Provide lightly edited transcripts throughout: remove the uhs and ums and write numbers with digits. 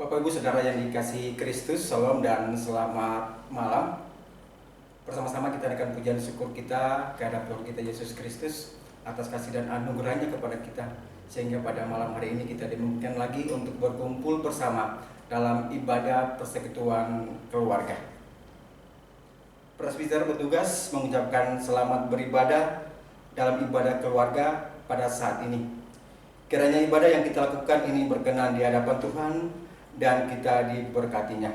Bapak Ibu Saudara yang dikasihi Kristus, Shalom dan selamat malam. Bersama-sama kita naikkan pujian syukur kita kehadap Tuhan kita Yesus Kristus atas kasih dan anugerahnya kepada kita, sehingga pada malam hari ini kita dimungkinkan lagi untuk berkumpul bersama dalam ibadah persekutuan keluarga. Presbiter bertugas mengucapkan selamat beribadah dalam ibadah keluarga pada saat ini. Kiranya ibadah yang kita lakukan ini berkenan di hadapan Tuhan dan kita diberkatinya.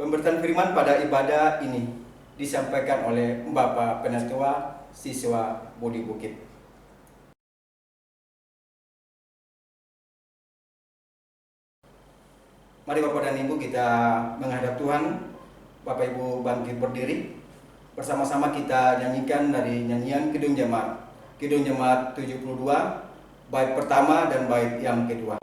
Pemberitaan firman pada ibadah ini disampaikan oleh Bapak Penatua Siswa Budi Bukit. Mari Bapak dan Ibu kita menghadap Tuhan. Bapak Ibu bangkit berdiri. Bersama-sama kita nyanyikan dari nyanyian Kidung Jemaat 72, bait pertama dan bait yang kedua.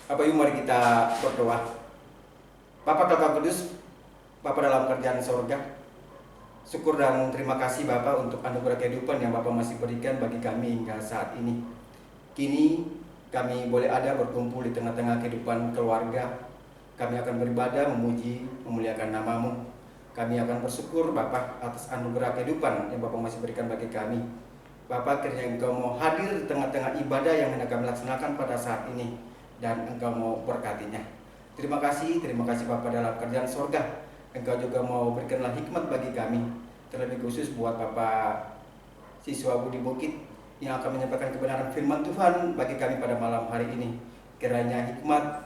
Bapak Ibu, mari kita berdoa. Bapa Bapa Kudus, Bapa dalam kerjaan sorga, syukur dan terima kasih Bapa untuk anugerah kehidupan yang Bapa masih berikan bagi kami hingga saat ini. Kini kami boleh ada berkumpul di tengah-tengah kehidupan keluarga. Kami akan beribadah, memuji, memuliakan nama-Mu. Kami akan bersyukur Bapa atas anugerah kehidupan yang Bapa masih berikan bagi kami. Bapa, kiranya Engkau mau hadir di tengah-tengah ibadah yang hendak kami laksanakan pada saat ini, dan Engkau mau berkatinya. Terima kasih Bapa dalam kerjaan sorga. Engkau juga mau berikanlah hikmat bagi kami, terlebih khusus buat Bapak Siswa Budi Bukit yang akan menyampaikan kebenaran firman Tuhan bagi kami pada malam hari ini. Kiranya hikmat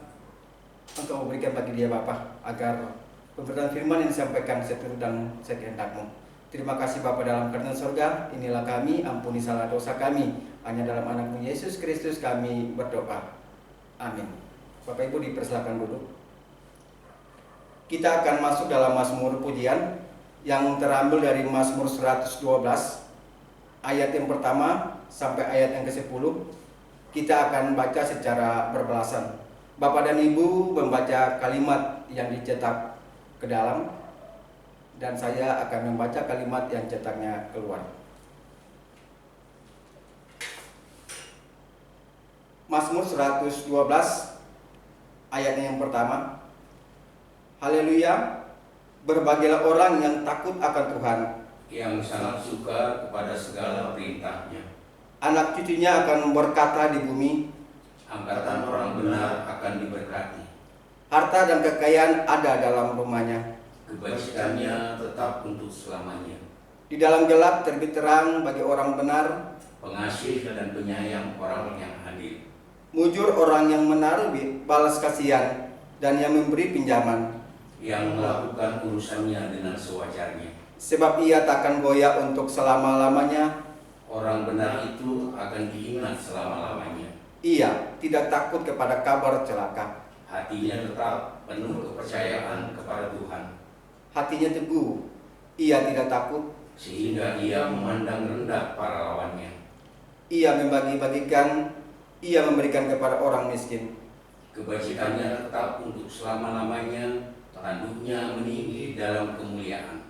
Engkau berikan bagi dia Bapa, agar pemberitaan firman yang disampaikan seturut dan sekehendak-Mu. Terima kasih Bapa dalam kerajaan sorga. Inilah kami, ampuni salah dosa kami. Hanya dalam anak-Mu Yesus Kristus kami berdoa. Amin. Bapak Ibu dipersilakan duduk. Kita akan masuk dalam Mazmur pujian yang terambil dari Mazmur 112 ayat yang pertama sampai ayat yang ke-10. Kita akan baca secara berbalasan. Bapak dan Ibu membaca kalimat yang dicetak ke dalam, dan saya akan membaca kalimat yang cetaknya keluar. Mazmur 112 ayatnya yang pertama. Haleluya, berbahagialah orang yang takut akan Tuhan, yang sangat suka kepada segala perintahnya. Anak cucunya akan berkata di bumi, Angkatan orang benar akan diberkati. harta dan kekayaan ada dalam rumahnya. Kebajikannya tetap untuk selamanya. Di dalam gelap terbit terang bagi orang benar. Pengasih dan penyayang orang yang hadir. Mujur orang yang menaruh balas kasihan dan yang memberi pinjaman. Yang melakukan urusannya dengan sewajarnya. Sebab ia takkan goyah untuk selama-lamanya. Orang benar itu akan diingat selama-lamanya. Ia tidak takut kepada kabar celaka. Hatinya tetap penuh kepercayaan kepada Tuhan, Hatinya teguh, ia tidak takut. sehingga ia memandang rendah para lawannya. Ia membagi-bagikan, ia memberikan kepada orang miskin. Kebajikannya tetap untuk selama-lamanya, tanduknya meninggi dalam kemuliaan.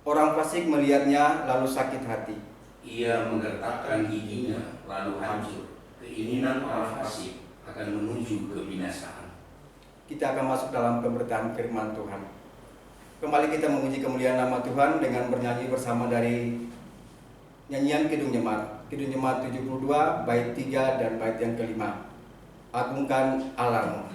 Orang fasik melihatnya lalu sakit hati. Ia menggertakkan giginya lalu hancur. Keinginan orang fasik akan menuju kebinasaan. Kita akan masuk dalam pemberitaan firman Tuhan. Kembali kita memuji kemuliaan nama Tuhan dengan bernyanyi bersama dari nyanyian Kidung Jemaat. Kidung Jemaat 72, bait 3 dan bait yang kelima. Agungkan Allah-Mu.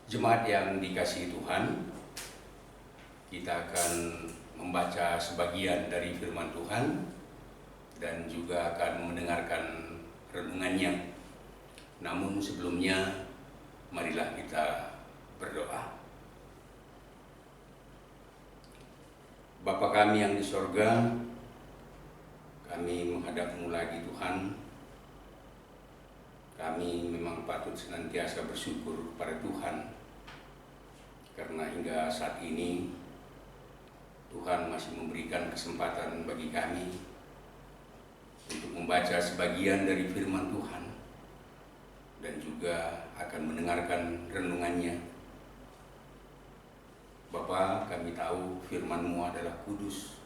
Jemaat yang dikasihi Tuhan, kita akan membaca sebagian dari firman Tuhan dan juga akan mendengarkan renungannya. Namun sebelumnya, marilah kita berdoa. Bapa kami yang di sorga, kami menghadap-Mu lagi Tuhan. Kami memang patut senantiasa bersyukur pada Tuhan, karena hingga saat ini Tuhan masih memberikan kesempatan bagi kami untuk membaca sebagian dari firman Tuhan dan juga akan mendengarkan renungannya. Bapa, kami tahu firman-Mu adalah kudus,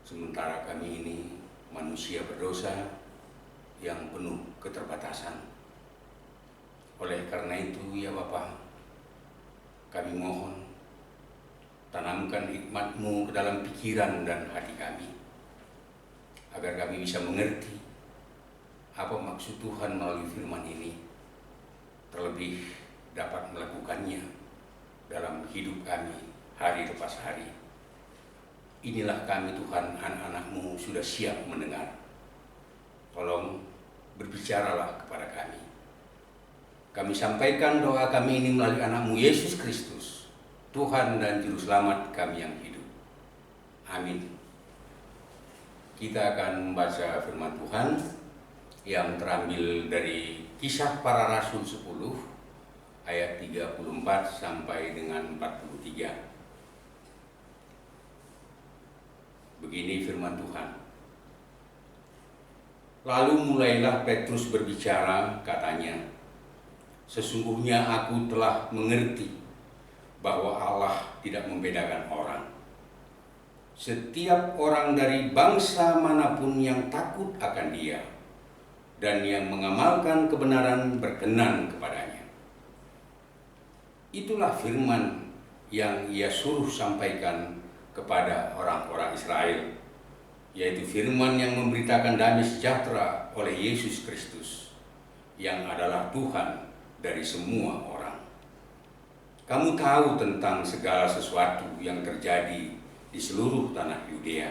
sementara kami ini manusia berdosa yang penuh keterbatasan. Oleh karena itu, ya Bapa, kami mohon tanamkan hikmat-Mu ke dalam pikiran dan hati kami, agar kami bisa mengerti apa maksud Tuhan melalui firman ini, terlebih dapat melakukannya dalam hidup kami hari lepas hari. Inilah kami Tuhan, anak-anak-Mu sudah siap mendengar. Tolong berbicaralah kepada kami. Kami sampaikan doa kami ini melalui anak-Mu Yesus Kristus, Tuhan dan Juru Selamat kami yang hidup. Amin. Kita akan membaca firman Tuhan yang terambil dari Kisah Para Rasul 10 ayat 34 sampai dengan 43. Begini firman Tuhan. Lalu mulailah Petrus berbicara, katanya, "Sesungguhnya aku telah mengerti bahwa Allah tidak membedakan orang. Setiap orang dari bangsa manapun yang takut akan Dia dan yang mengamalkan kebenaran berkenan kepadanya." Itulah firman yang Ia suruh sampaikan kepada orang-orang Israel, yaitu firman yang memberitakan damai sejahtera oleh Yesus Kristus, yang adalah Tuhan dari semua orang. Kamu tahu tentang segala sesuatu yang terjadi di seluruh tanah Yudea,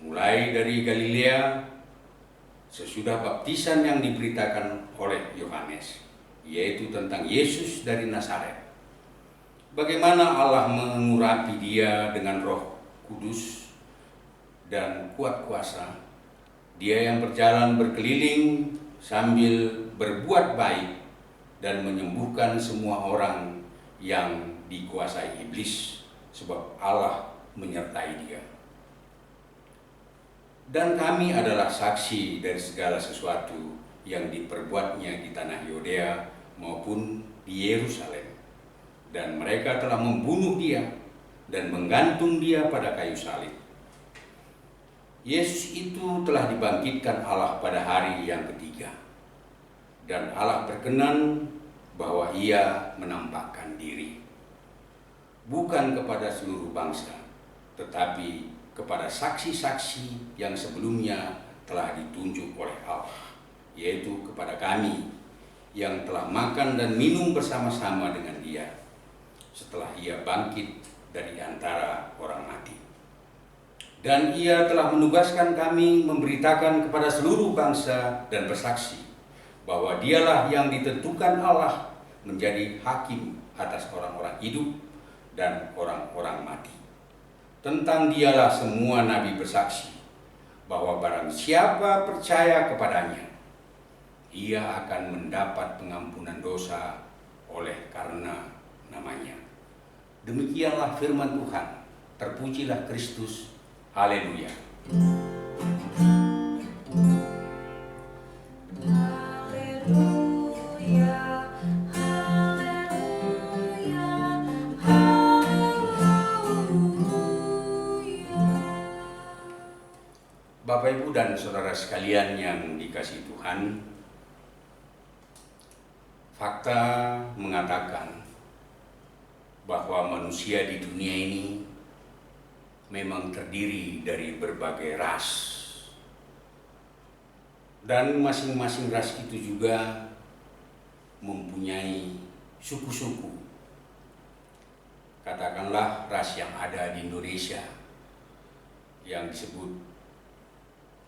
mulai dari Galilea sesudah baptisan yang diberitakan oleh Yohanes, yaitu tentang Yesus dari Nazaret. Bagaimana Allah mengurapi dia dengan Roh Kudus dan kuat kuasa, dia yang berjalan berkeliling sambil berbuat baik dan menyembuhkan semua orang yang dikuasai iblis, sebab Allah menyertai dia. Dan kami adalah saksi dari segala sesuatu yang diperbuatnya di tanah Yudea maupun di Yerusalem. Dan mereka telah membunuh dia dan menggantung dia pada kayu salib. Yesus itu telah dibangkitkan Allah pada hari yang ketiga. Dan Allah berkenan bahwa ia menampakkan diri, bukan kepada seluruh bangsa, tetapi kepada saksi-saksi yang sebelumnya telah ditunjuk oleh Allah, yaitu kepada kami yang telah makan dan minum bersama-sama dengan dia setelah ia bangkit dari antara orang mati. Dan ia telah menugaskan kami memberitakan kepada seluruh bangsa dan bersaksi bahwa dialah yang ditentukan Allah menjadi hakim atas orang-orang hidup dan orang-orang mati. Tentang dialah semua nabi bersaksi bahwa barang siapa percaya kepadanya, ia akan mendapat pengampunan dosa oleh karena namanya. Demikianlah firman Tuhan. Terpujilah Kristus. Haleluya. Haleluya. Haleluya. Haleluya. Bapak, Ibu, dan saudara sekalian yang dikasihi Tuhan, fakta mengatakan bahwa manusia di dunia ini memang terdiri dari berbagai ras, dan masing-masing ras itu juga mempunyai suku-suku. Katakanlah ras yang ada di Indonesia yang disebut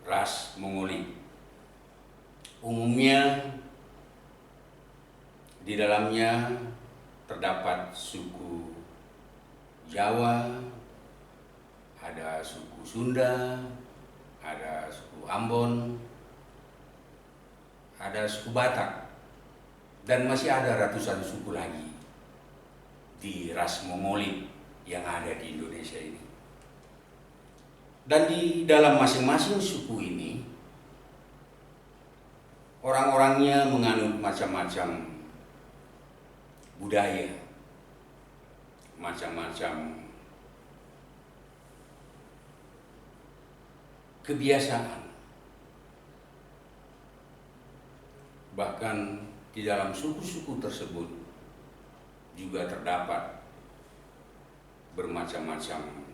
ras Mongolik. Umumnya di dalamnya terdapat suku Jawa, ada suku Sunda, ada suku Ambon, ada suku Batak, dan masih ada ratusan suku lagi di ras Mongolik yang ada di Indonesia ini. Dan di dalam masing-masing suku ini, orang-orangnya menganut macam-macam budaya, macam-macam kebiasaan. Bahkan di dalam suku-suku tersebut juga terdapat bermacam-macam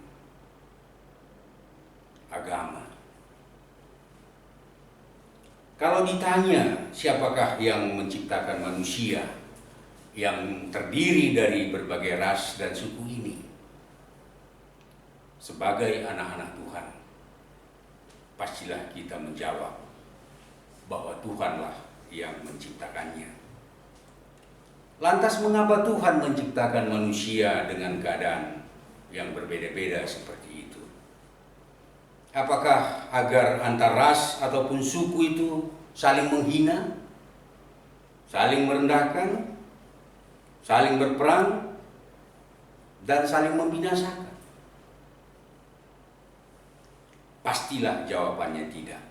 agama. Kalau ditanya siapakah yang menciptakan manusia yang terdiri dari berbagai ras dan suku ini, sebagai anak-anak Tuhan, pastilah kita menjawab bahwa Tuhanlah yang menciptakannya. Lantas mengapa Tuhan menciptakan manusia dengan keadaan yang berbeda-beda seperti itu? Apakah agar antar ras ataupun suku itu saling menghina, saling merendahkan, saling berperang, dan saling membinasakan? Pastilah jawabannya tidak.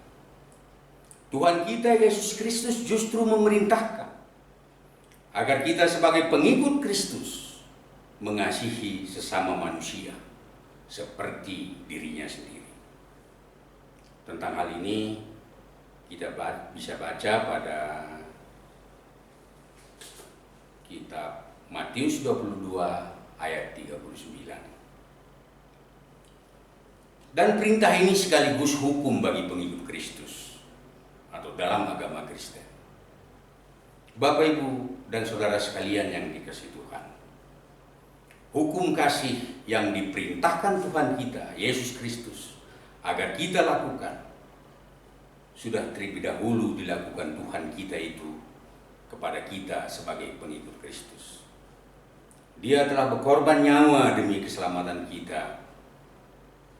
Tuhan kita Yesus Kristus justru memerintahkan agar kita sebagai pengikut Kristus mengasihi sesama manusia seperti dirinya sendiri. Tentang hal ini kita bisa baca pada kitab Matius 22 ayat 39. Dan perintah ini sekaligus hukum bagi pengikut Kristus atau dalam agama Kristen. Bapak, Ibu, dan saudara sekalian yang dikasihi Tuhan, hukum kasih yang diperintahkan Tuhan kita, Yesus Kristus, agar kita lakukan, sudah terlebih dahulu dilakukan Tuhan kita itu kepada kita sebagai pengikut Kristus. Dia telah berkorban nyawa demi keselamatan kita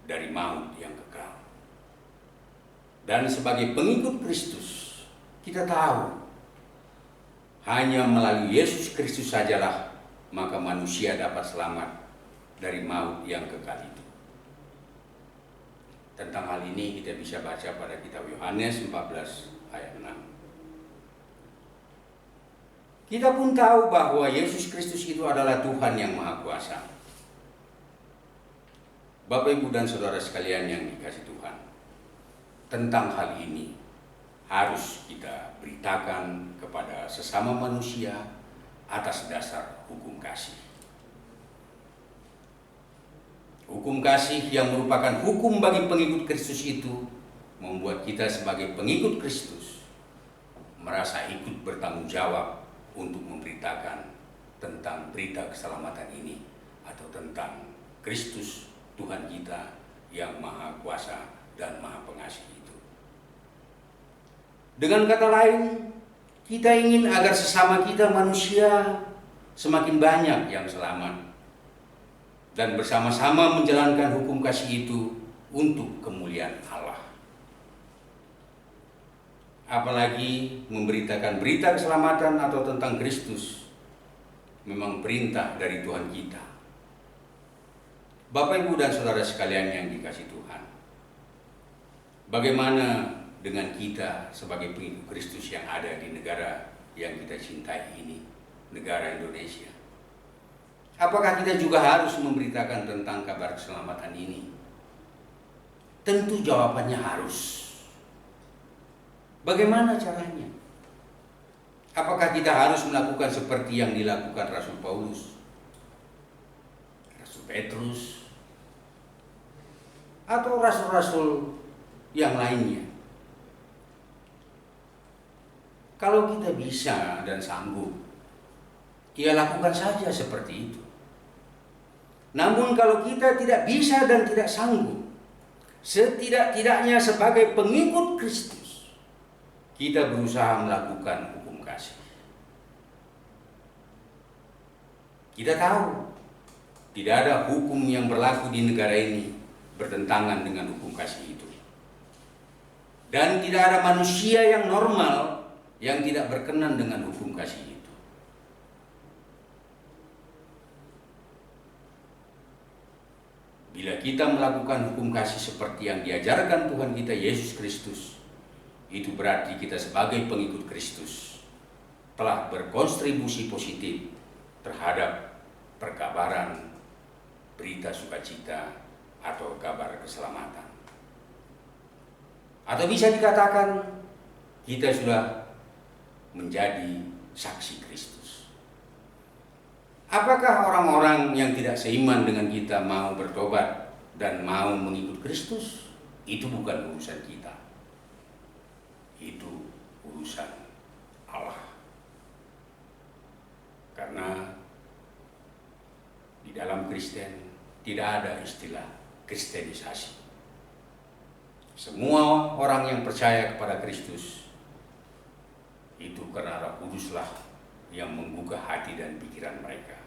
dari maut yang kekal. Dan sebagai pengikut Kristus, kita tahu hanya melalui Yesus Kristus sajalah maka manusia dapat selamat dari maut yang kekal itu. Tentang hal ini kita bisa baca pada kitab Yohanes 14 ayat 6. Kita pun tahu bahwa Yesus Kristus itu adalah Tuhan yang Maha Kuasa. Bapak, Ibu, dan saudara sekalian yang dikasihi Tuhan, tentang hal ini harus kita beritakan kepada sesama manusia atas dasar hukum kasih. Hukum kasih yang merupakan hukum bagi pengikut Kristus itu membuat kita sebagai pengikut Kristus merasa ikut bertanggung jawab untuk memberitakan tentang berita keselamatan ini atau tentang Kristus Tuhan kita yang Maha Kuasa dan Maha Pengasih itu. Dengan kata lain, kita ingin agar sesama kita manusia semakin banyak yang selamat dan bersama-sama menjalankan hukum kasih itu untuk kemuliaan Allah. Apalagi memberitakan berita keselamatan atau tentang Kristus memang perintah dari Tuhan kita. Bapak, Ibu, dan saudara sekalian yang dikasihi Tuhan, bagaimana dengan kita sebagai pengikut Kristus yang ada di negara yang kita cintai ini, negara Indonesia? Apakah kita juga harus memberitakan tentang kabar keselamatan ini? Tentu jawabannya harus. Bagaimana caranya? Apakah kita harus melakukan seperti yang dilakukan Rasul Paulus, Rasul Petrus, atau rasul-rasul yang lainnya? Kalau kita bisa dan sanggup, ya lakukan saja seperti itu. Namun kalau kita tidak bisa dan tidak sanggup, setidak-tidaknya sebagai pengikut Kristus, kita berusaha melakukan hukum kasih. Kita tahu tidak ada hukum yang berlaku di negara ini bertentangan dengan hukum kasih itu. Dan tidak ada manusia yang normal yang tidak berkenan dengan hukum kasih itu. Bila kita melakukan hukum kasih seperti yang diajarkan Tuhan kita Yesus Kristus, itu berarti kita sebagai pengikut Kristus telah berkontribusi positif terhadap perkabaran berita sukacita atau kabar keselamatan. Atau bisa dikatakan kita sudah menjadi saksi Kristus. Apakah orang-orang yang tidak seiman dengan kita mau bertobat dan mau mengikut Kristus? Itu bukan urusan kita. Itu urusan Allah. Karena di dalam Kristen tidak ada istilah kristenisasi. Semua orang yang percaya kepada Kristus itu karena Roh Kuduslah yang menggugah hati dan pikiran mereka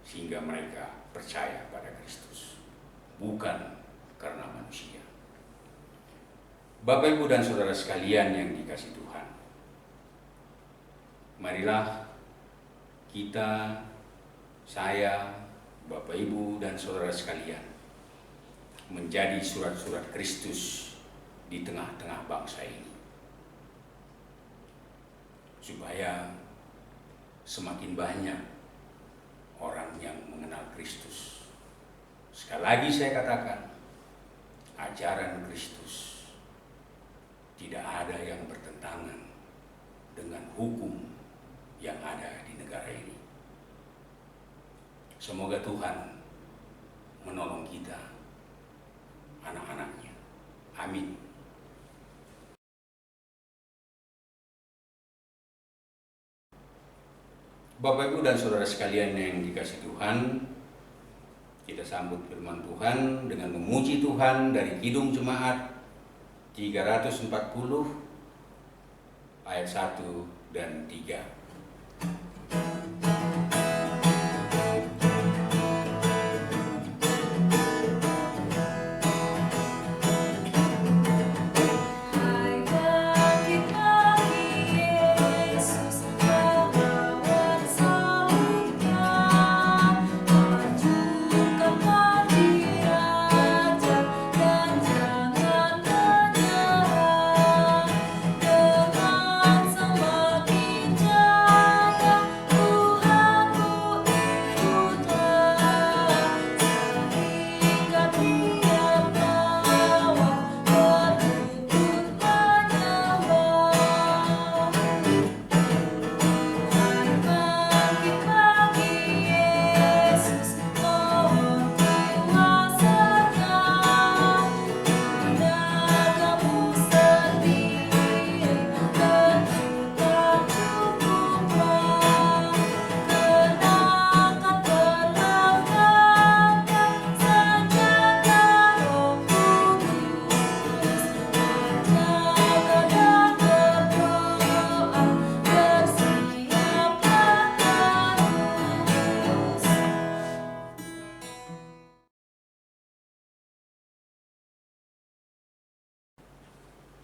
sehingga mereka percaya pada Kristus, bukan karena manusia. Bapak, Ibu, dan saudara sekalian yang dikasihi Tuhan, marilah kita, saya, Bapak, Ibu, dan saudara sekalian menjadi surat-surat Kristus di tengah-tengah bangsa ini, supaya semakin banyak orang yang mengenal Kristus. Sekali lagi saya katakan, ajaran Kristus tidak ada yang bertentangan dengan hukum yang ada di negara ini. Semoga Tuhan menolong kita, anak-anak Bapak Ibu dan saudara sekalian yang dikasihi Tuhan, kita sambut firman Tuhan dengan memuji Tuhan dari Kidung Jemaat 340 ayat 1 dan 3.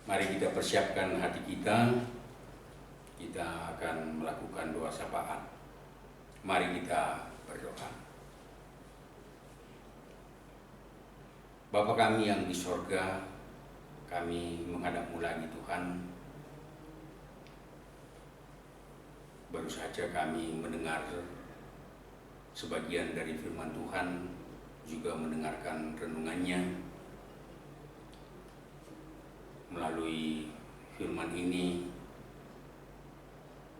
Mari kita persiapkan hati kita. Kita akan melakukan doa sapaan. Mari kita berdoa. Bapa kami yang di sorga, kami menghadap-Mu lagi Tuhan. Baru saja kami mendengar sebagian dari firman Tuhan, juga mendengarkan renungannya. Melalui firman ini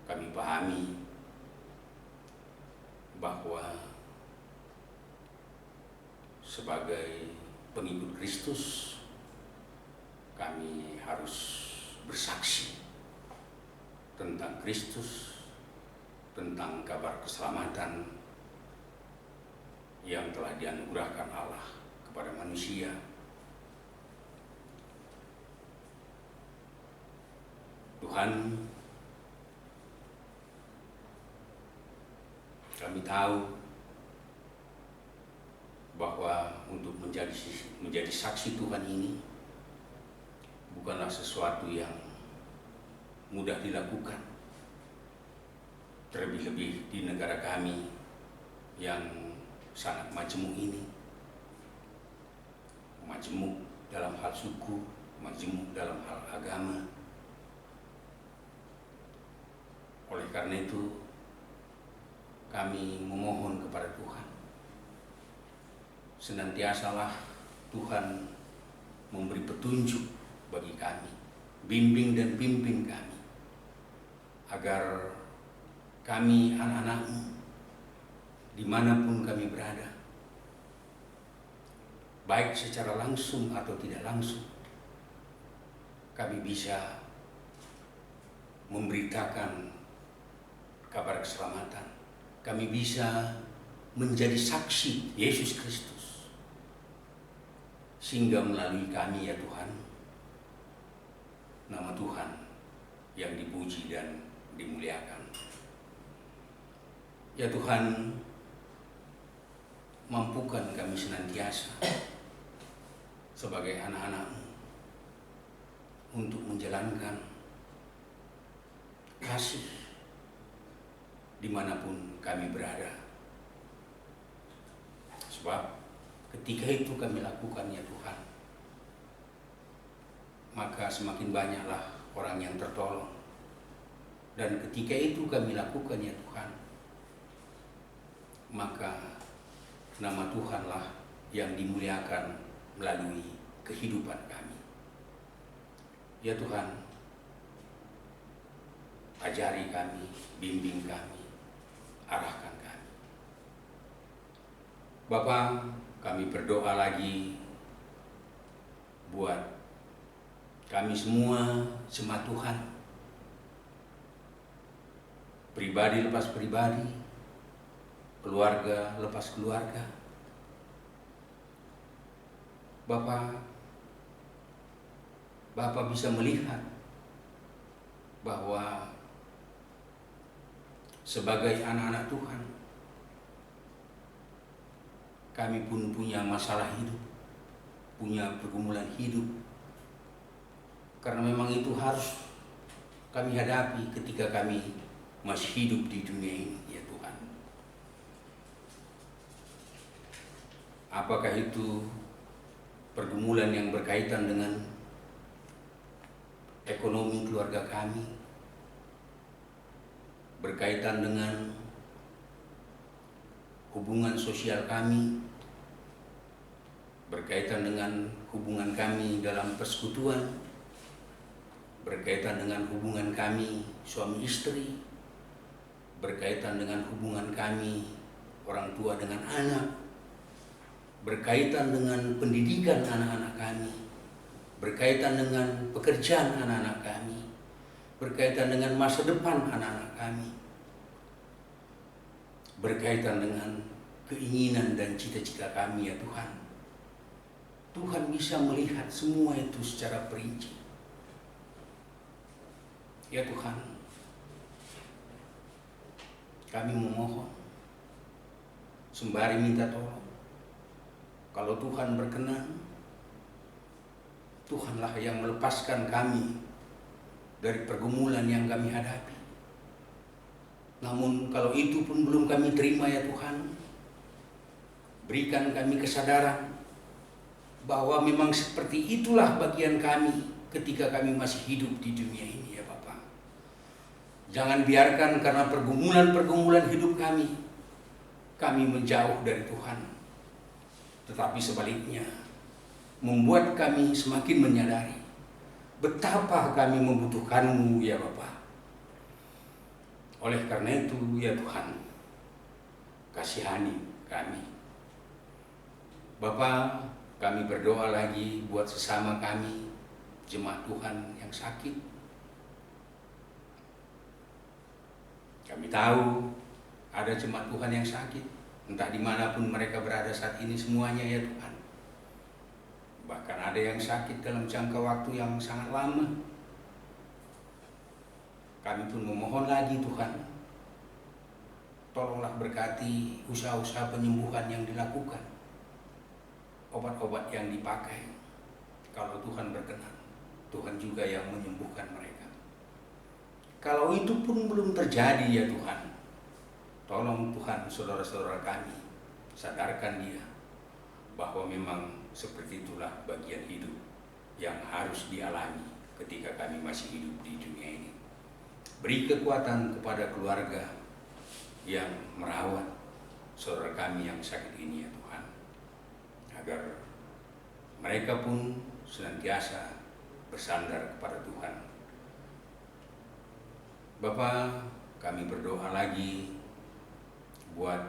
kami pahami bahwa sebagai pengikut Kristus kami harus bersaksi tentang Kristus, tentang kabar keselamatan yang telah dianugerahkan Allah kepada manusia. Tuhan, kami tahu bahwa untuk menjadi saksi Tuhan ini bukanlah sesuatu yang mudah dilakukan. Terlebih-lebih di negara kami yang sangat majemuk ini. Majemuk dalam hal suku, majemuk dalam hal agama. Oleh karena itu, kami memohon kepada Tuhan, senantiasalah Tuhan memberi petunjuk bagi kami, bimbing dan pimpin kami, agar kami anak-anak-Mu, dimanapun kami berada, baik secara langsung atau tidak langsung, kami bisa memberitakan kabar keselamatan. Kami bisa menjadi saksi Yesus Kristus. Sehingga melalui kami ya Tuhan, nama Tuhan yang dipuji dan dimuliakan. Ya Tuhan, mampukan kami senantiasa sebagai anak-anak-Mu untuk menjalankan kasih dimanapun kami berada. Sebab ketika itu kami lakukan ya Tuhan, maka semakin banyaklah orang yang tertolong. Dan ketika itu kami lakukan ya Tuhan, maka nama Tuhanlah yang dimuliakan melalui kehidupan kami. Ya Tuhan, ajari kami, bimbing kami, arahkan kami. Bapa, kami berdoa lagi buat kami semua jemaat Tuhan pribadi lepas pribadi, keluarga lepas keluarga. Bapak bisa melihat bahwa sebagai anak-anak Tuhan, kami pun punya masalah hidup, punya pergumulan hidup. Karena memang itu harus kami hadapi ketika kami masih hidup di dunia ini, ya Tuhan. Apakah itu pergumulan yang berkaitan dengan ekonomi keluarga kami, berkaitan dengan hubungan sosial kami, berkaitan dengan hubungan kami dalam persekutuan, berkaitan dengan hubungan kami suami istri, berkaitan dengan hubungan kami orang tua dengan anak, berkaitan dengan pendidikan anak-anak kami, berkaitan dengan pekerjaan anak-anak kami, berkaitan dengan masa depan anak-anak kami, berkaitan dengan keinginan dan cita-cita kami, ya Tuhan. Tuhan bisa melihat semua itu secara perinci. Ya Tuhan, kami memohon, sembari minta tolong. Kalau Tuhan berkenan, Tuhanlah yang melepaskan kami dari pergumulan yang kami hadapi. Namun kalau itu pun belum kami terima, ya Tuhan, berikan kami kesadaran bahwa memang seperti itulah bagian kami ketika kami masih hidup di dunia ini, ya Bapa. Jangan biarkan karena pergumulan-pergumulan hidup kami menjauh dari Tuhan. Tetapi sebaliknya, membuat kami semakin menyadari betapa kami membutuhkan-Mu, ya Bapa. Oleh karena itu, ya Tuhan, kasihani kami. Bapa, kami berdoa lagi buat sesama kami, jemaat Tuhan yang sakit. Kami tahu ada jemaat Tuhan yang sakit, entah dimanapun mereka berada saat ini semuanya, ya Tuhan. Bahkan ada yang sakit dalam jangka waktu yang sangat lama. Kami pun memohon lagi, Tuhan, tolonglah berkati usaha-usaha penyembuhan yang dilakukan, obat-obat yang dipakai. Kalau Tuhan berkenan, Tuhan juga yang menyembuhkan mereka. Kalau itu pun belum terjadi, ya Tuhan, tolong Tuhan saudara-saudara kami, sadarkan dia bahwa memang seperti itulah bagian hidup yang harus dialami ketika kami masih hidup di dunia ini. Beri kekuatan kepada keluarga yang merawat saudara kami yang sakit ini, ya Tuhan, agar mereka pun senantiasa bersandar kepada Tuhan. Bapa, kami berdoa lagi buat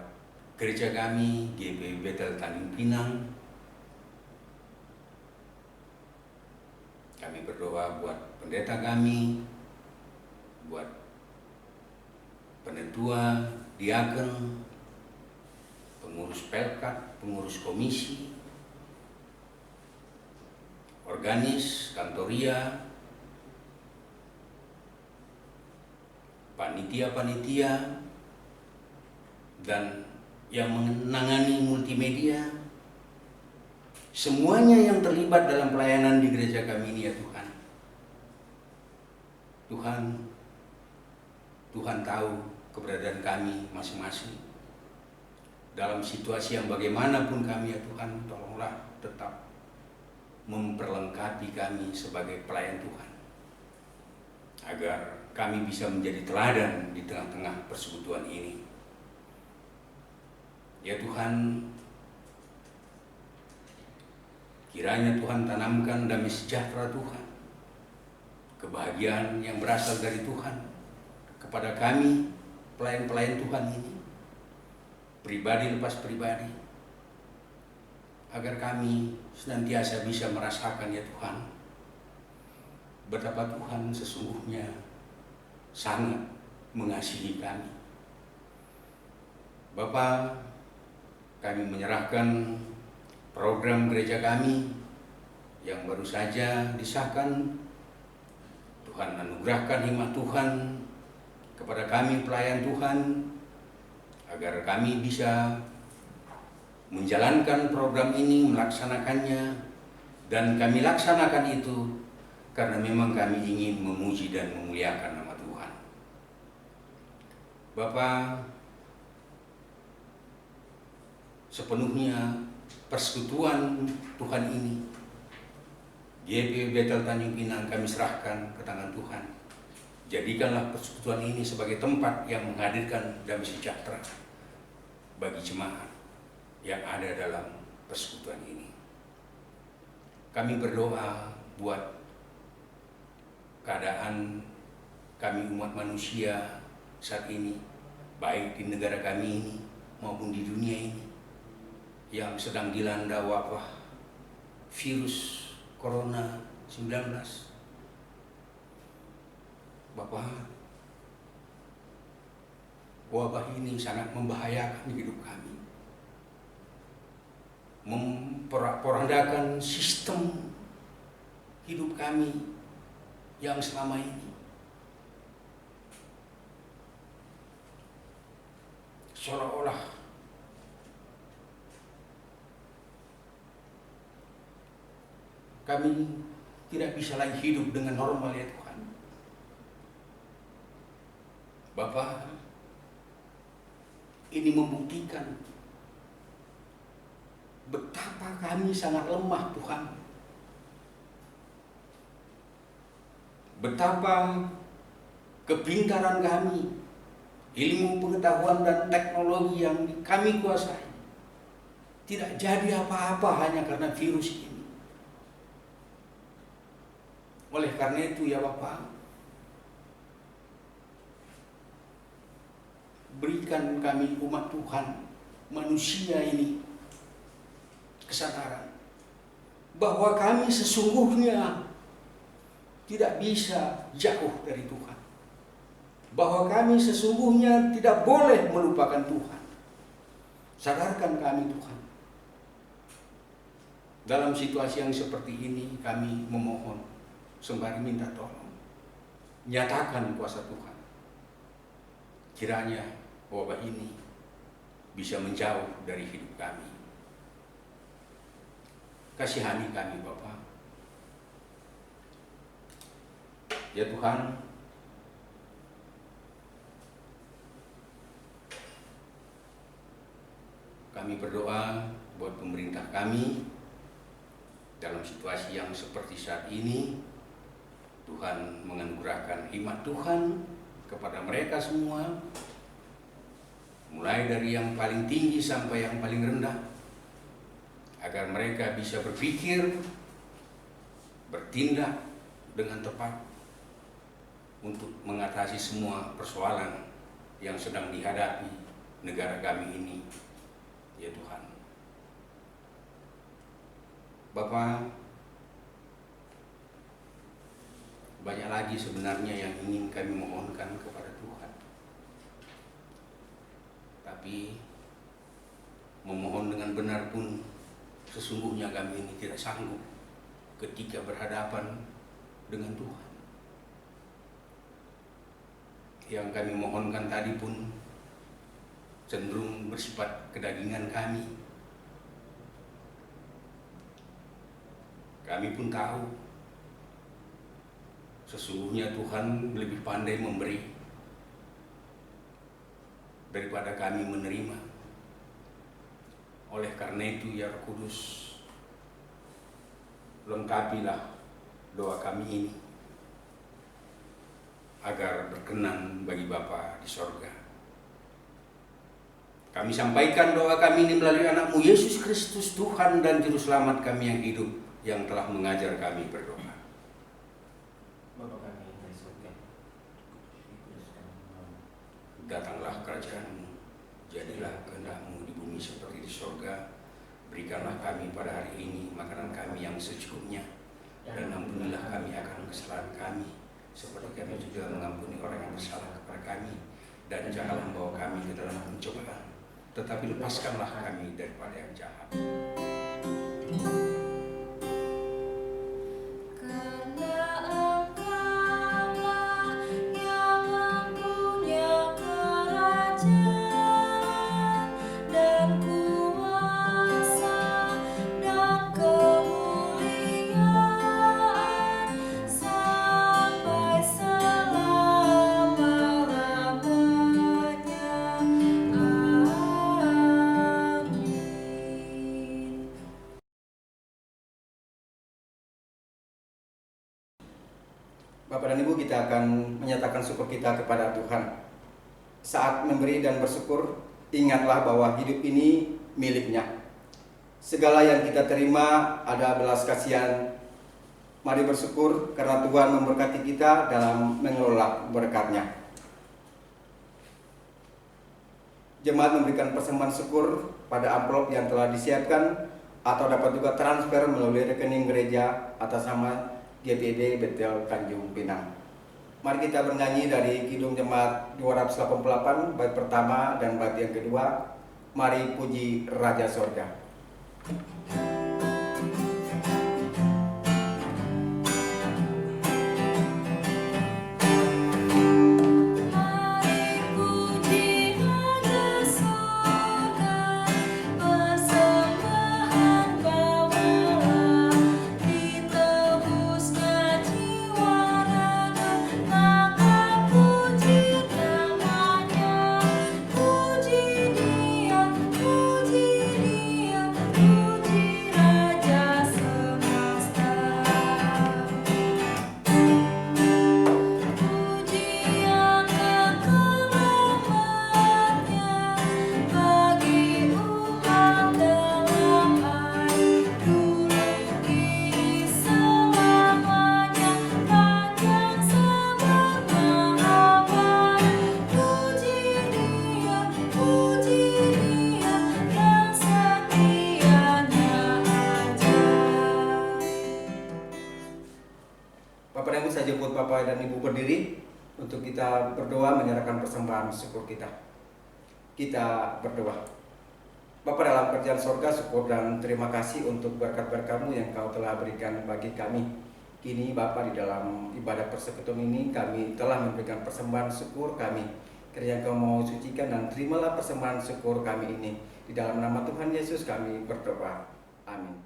gereja kami, GP Bethel Tanjung Pinang. Kami berdoa buat pendeta kami, buat penetua, diaken, pengurus pelkat, pengurus komisi, organis, kantoria, panitia-panitia, dan yang menangani multimedia, semuanya yang terlibat dalam pelayanan di gereja kami ini, ya Tuhan. Tuhan tahu keberadaan kami masing-masing. Dalam situasi yang bagaimanapun kami, ya Tuhan, tolonglah tetap memperlengkapi kami sebagai pelayan Tuhan, agar kami bisa menjadi teladan di tengah-tengah persekutuan ini. Ya Tuhan, kiranya Tuhan tanamkan damai sejahtera Tuhan, kebahagiaan yang berasal dari Tuhan kepada kami, pelayan-pelayan Tuhan ini, pribadi lepas pribadi, agar kami senantiasa bisa merasakan, ya Tuhan, betapa Tuhan sesungguhnya sangat mengasihi kami. Bapa, kami menyerahkan program gereja kami yang baru saja disahkan. Tuhan anugerahkan hikmat Tuhan kepada kami pelayan Tuhan, agar kami bisa menjalankan program ini, melaksanakannya, dan kami laksanakan itu karena memang kami ingin memuji dan memuliakan nama Tuhan. Bapa, sepenuhnya persekutuan Tuhan ini, GP Bethel Tanjung Pinang, kami serahkan ke tangan Tuhan. Jadikanlah persekutuan ini sebagai tempat yang menghadirkan damai sejahtera bagi jemaat yang ada dalam persekutuan ini. Kami berdoa buat keadaan kami umat manusia saat ini, baik di negara kami ini maupun di dunia ini, yang sedang dilanda wabah virus Corona 19. Bapak, wabah ini sangat membahayakan hidup kami, memporak-porandakan sistem hidup kami yang selama ini. Seolah-olah kami tidak bisa lagi hidup dengan normal, ya Tuhan. Bapak, ini membuktikan betapa kami sangat lemah, Tuhan. Betapa kepintaran kami, ilmu pengetahuan dan teknologi yang kami kuasai tidak jadi apa-apa hanya karena virus ini. Oleh karena itu ya Bapak, berikan kami umat Tuhan, manusia ini, kesadaran bahwa kami sesungguhnya tidak bisa jauh dari Tuhan, bahwa kami sesungguhnya tidak boleh melupakan Tuhan. Sadarkan kami Tuhan. Dalam situasi yang seperti ini kami memohon, sembari minta tolong, nyatakan kuasa Tuhan. Kiranya wabah ini bisa menjauh dari hidup kami. Kasihani kami Bapa. Ya Tuhan, kami berdoa buat pemerintah kami dalam situasi yang seperti saat ini. Tuhan menganugerahkan hikmat Tuhan kepada mereka semua, mulai dari yang paling tinggi sampai yang paling rendah, agar mereka bisa berpikir, bertindak dengan tepat untuk mengatasi semua persoalan yang sedang dihadapi negara kami ini, ya Tuhan. Bapak, banyak lagi sebenarnya yang ingin kami mohonkan kepada Tuhan. Tapi memohon dengan benar pun sesungguhnya kami ini tidak sanggup ketika berhadapan dengan Tuhan. Yang kami mohonkan tadi pun cenderung bersifat kedagingan kami. Kami pun tahu sesungguhnya Tuhan lebih pandai memberi daripada kami menerima. Oleh karena itu ya Roh Kudus, lengkapilah doa kami ini agar berkenan bagi Bapa di sorga. Kami sampaikan doa kami ini melalui anak-Mu Yesus Kristus, Tuhan dan Juru Selamat kami yang hidup, yang telah mengajar kami berdoa. Bapa kami yang di surga, dikuduskan namamu. Datanglah kerajaan-Mu, jadilah kehendak-Mu di bumi seperti di sorga. Berikanlah kami pada hari ini makanan kami yang secukupnya, dan ampunilah kami akan kesalahan kami, seperti kami juga mengampuni orang yang bersalah kepada kami, dan janganlah membawa kami ke dalam pencobaan, tetapi lepaskanlah kami daripada yang jahat. Bapak dan Ibu, kita akan menyatakan syukur kita kepada Tuhan. Saat memberi dan bersyukur, ingatlah bahwa hidup ini miliknya. Segala yang kita terima ada belas kasihan. Mari bersyukur karena Tuhan memberkati kita dalam mengelola berkat-Nya. Jemaat memberikan persembahan syukur pada amplop yang telah disiapkan atau dapat juga transfer melalui rekening gereja atas nama GPD Betel Tanjung Pinang. Mari kita bernyanyi dari Kidung Jemaat 288 bait pertama dan bait yang kedua. Mari puji Raja Sorga. Bapak dan Ibu, saya jemput Bapak dan Ibu berdiri untuk kita berdoa menyerahkan persembahan syukur kita. Kita berdoa. Bapa dalam kerajaan sorga, syukur dan terima kasih untuk berkat-berkat-Mu yang Kau telah berikan bagi kami. Kini Bapa, di dalam ibadah persekutuan ini kami telah memberikan persembahan syukur kami. Kiranya Kau mau sucikan dan terimalah persembahan syukur kami ini. Di dalam nama Tuhan Yesus kami berdoa. Amin.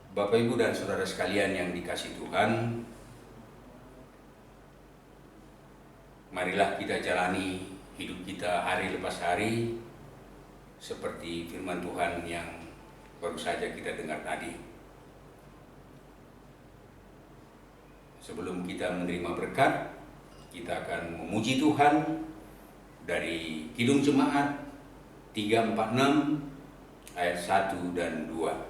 Bapak, Ibu, dan Saudara sekalian yang dikasihi Tuhan, marilah kita jalani hidup kita hari lepas hari seperti firman Tuhan yang baru saja kita dengar tadi. Sebelum kita menerima berkat, kita akan memuji Tuhan dari Kidung Jemaat 346 ayat 1 dan 2.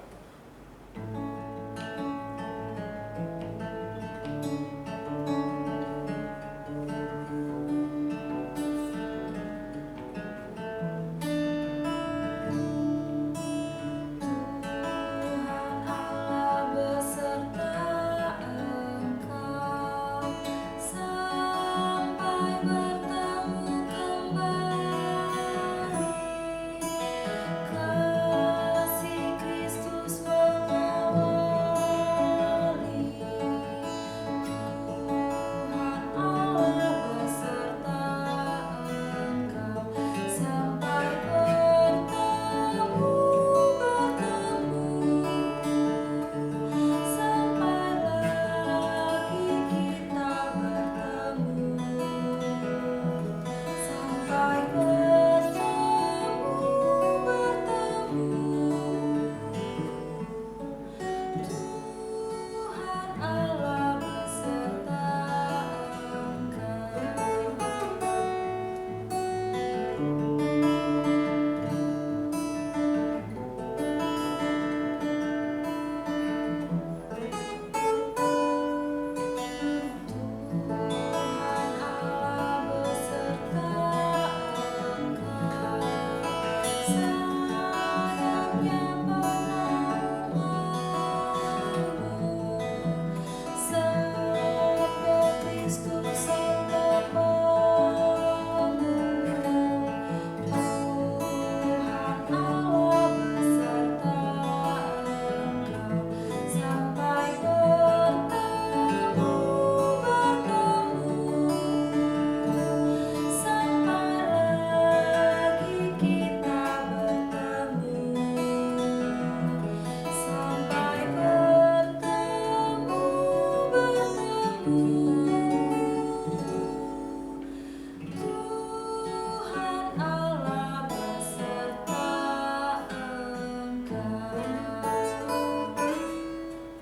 Kasih Kristus membawa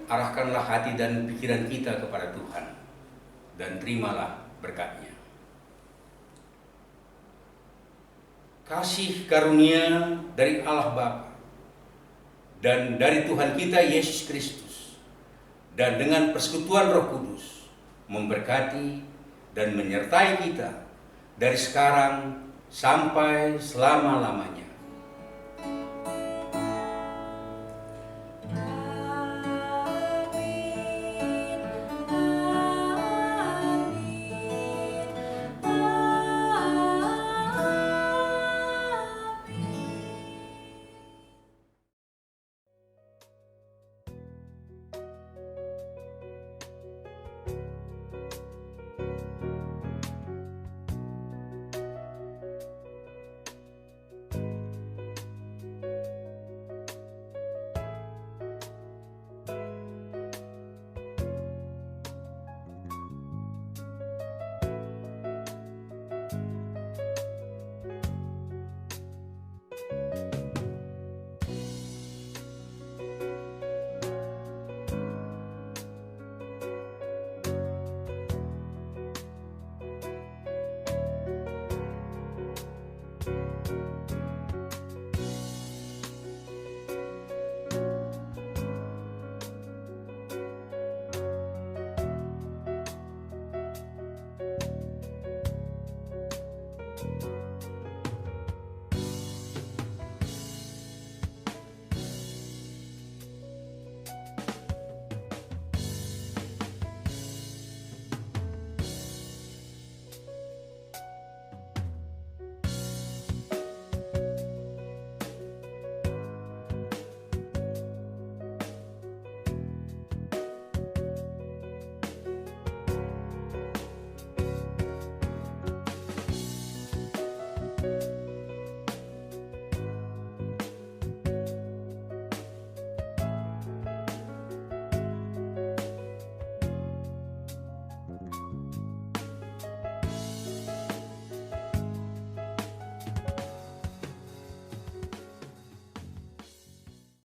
Arahkanlah hati dan pikiran kita kepada Tuhan dan terimalah berkat-Nya. Kasih karunia dari Allah Bapa dan dari Tuhan kita Yesus Kristus dan dengan persekutuan Roh Kudus memberkati dan menyertai kita dari sekarang sampai selama-lamanya.